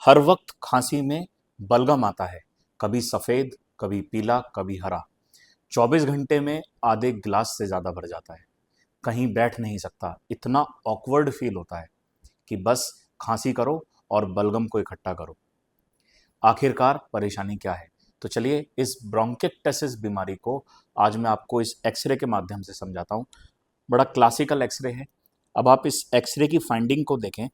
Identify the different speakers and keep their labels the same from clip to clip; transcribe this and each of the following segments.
Speaker 1: हर वक्त खांसी में बलगम आता है, कभी सफेद, कभी पीला, कभी हरा। 24 घंटे में आधे गिलास से ज्यादा भर जाता है। कहीं बैठ नहीं सकता, इतना ऑकवर्ड फील होता है कि बस खांसी करो और बलगम को इकट्ठा करो। आखिरकार परेशानी क्या है? तो चलिए इस ब्रोंकिक्टेसिस बीमारी को आज मैं आपको इस एक्सरे के माध्यम से समझाता हूँ। बड़ा क्लासिकल एक्सरे है। अब आप इस एक्सरे की फाइंडिंग को देखें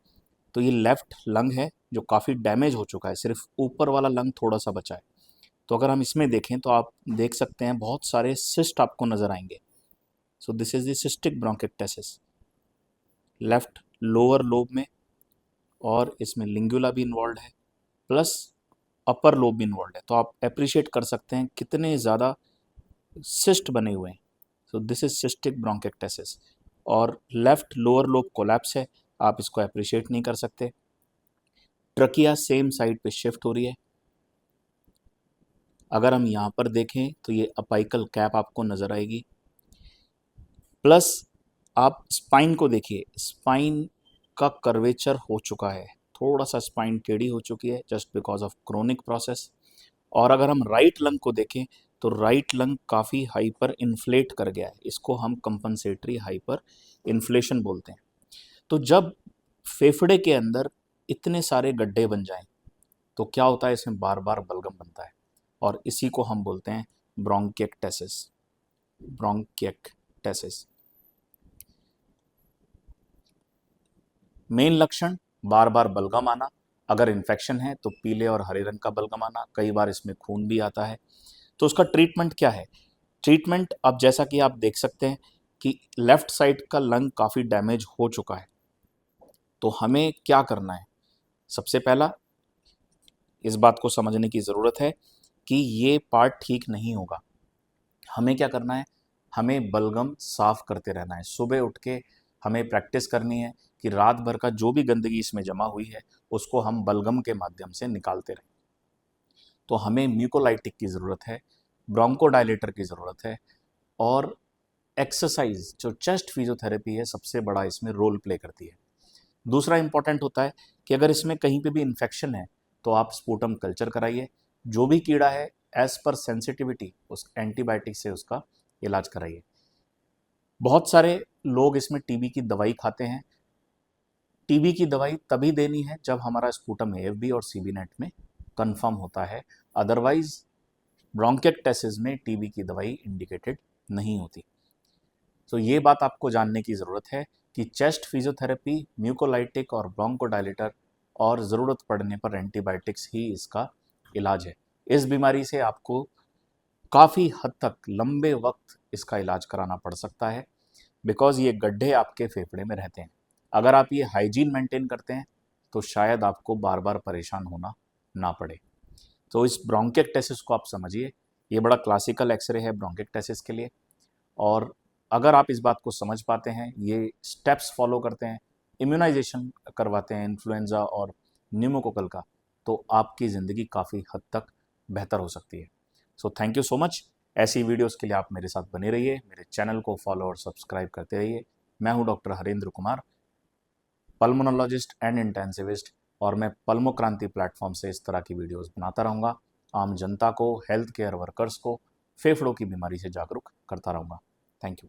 Speaker 1: तो ये लेफ्ट लंग है जो काफ़ी डैमेज हो चुका है, सिर्फ ऊपर वाला लंग थोड़ा सा बचा है। तो अगर हम इसमें देखें तो आप देख सकते हैं बहुत सारे सिस्ट आपको नजर आएंगे। So this is the cystic bronchiectasis left lower lobe में, और इसमें लिंगुला भी इन्वॉल्व है, प्लस अपर लोब भी इन्वॉल्व है। तो आप अप्रिशिएट कर सकते हैं कितने ज़्यादा सिस्ट बने हुए हैं। So this is cystic bronchiectasis. और लेफ्ट लोअर लोब कोलैप्स है, आप इसको अप्रिशिएट नहीं कर सकते। ट्रकिया सेम साइड पे शिफ्ट हो रही है। अगर हम यहाँ पर देखें तो ये अपाइकल कैप आपको नजर आएगी। प्लस आप स्पाइन को देखिए, स्पाइन का कर्वेचर हो चुका है, थोड़ा सा स्पाइन टेढ़ी हो चुकी है just because of chronic process. और अगर हम राइट लंग को देखें तो राइट लंग काफ़ी हाइपर इन्फ्लेट कर गया है, इसको हम कंपनसेटरी हाइपर इन्फ्लेशन बोलते हैं। तो जब फेफड़े के अंदर इतने सारे गड्ढे बन जाएं तो क्या होता है, इसमें बार बार बलगम बनता है, और इसी को हम बोलते हैं ब्रोंकिक्टेसिस। ब्रोंकिक्टेसिस मेन लक्षण बार बार बलगम आना। अगर इन्फेक्शन है तो पीले और हरे रंग का बलगम आना, कई बार इसमें खून भी आता है। तो उसका ट्रीटमेंट क्या है? ट्रीटमेंट अब जैसा कि आप देख सकते हैं कि लेफ्ट साइड का लंग काफ़ी डैमेज हो चुका है। तो हमें क्या करना है? सबसे पहला, इस बात को समझने की ज़रूरत है कि ये पार्ट ठीक नहीं होगा। हमें क्या करना है? हमें बलगम साफ करते रहना है। सुबह उठ के हमें प्रैक्टिस करनी है कि रात भर का जो भी गंदगी इसमें जमा हुई है उसको हम बलगम के माध्यम से निकालते रहें। तो हमें म्यूकोलाइटिक की ज़रूरत है, ब्रोंकोडायलेटर की ज़रूरत है, और एक्सरसाइज जो चेस्ट फिजियोथेरेपी है सबसे बड़ा इसमें रोल प्ले करती है। दूसरा इंपॉर्टेंट होता है कि अगर इसमें कहीं पे भी इन्फेक्शन है तो आप स्पूटम कल्चर कराइए। जो भी कीड़ा है एज पर सेंसिटिविटी उस एंटीबायोटिक से उसका इलाज कराइए। बहुत सारे लोग इसमें टीबी की दवाई खाते हैं। टीबी की दवाई तभी देनी है जब हमारा स्पूटम एएफबी और सीबी नेट में कंफर्म होता है, अदरवाइज ब्रोंकिक्टेसिस में टीबी की दवाई इंडिकेटेड नहीं होती। तो ये बात आपको जानने की ज़रूरत है कि चेस्ट फिजियोथेरेपी, म्यूकोलाइटिक और ब्रोंकोडायलेटर और ज़रूरत पड़ने पर एंटीबायोटिक्स ही इसका इलाज है। इस बीमारी से आपको काफ़ी हद तक लंबे वक्त इसका इलाज कराना पड़ सकता है, बिकॉज़ ये गड्ढे आपके फेफड़े में रहते हैं। अगर आप ये हाइजीन मेंटेन करते हैं तो शायद आपको बार बार परेशान होना ना पड़े। तो इस ब्रोंकिक्टेसिस को आप समझिए, ये बड़ा क्लासिकल एक्सरे है ब्रोंकिक्टेसिस के लिए। और अगर आप इस बात को समझ पाते हैं, ये स्टेप्स फॉलो करते हैं, इम्यूनाइजेशन करवाते हैं इन्फ्लुएंजा और न्यूमोकोकल का, तो आपकी ज़िंदगी काफ़ी हद तक बेहतर हो सकती है। So thank you so much. ऐसी वीडियोस के लिए आप मेरे साथ बने रहिए, मेरे चैनल को फॉलो और सब्सक्राइब करते रहिए। मैं हूं doctor Harendra Kumar, pulmonologist and intensivist, और मैं पल्मो क्रांति प्लेटफॉर्म से इस तरह की वीडियोस बनाता रहूँगा। आम जनता को, हेल्थ केयर वर्कर्स को फेफड़ों की बीमारी से जागरूक करता रहूँगा। Thank you.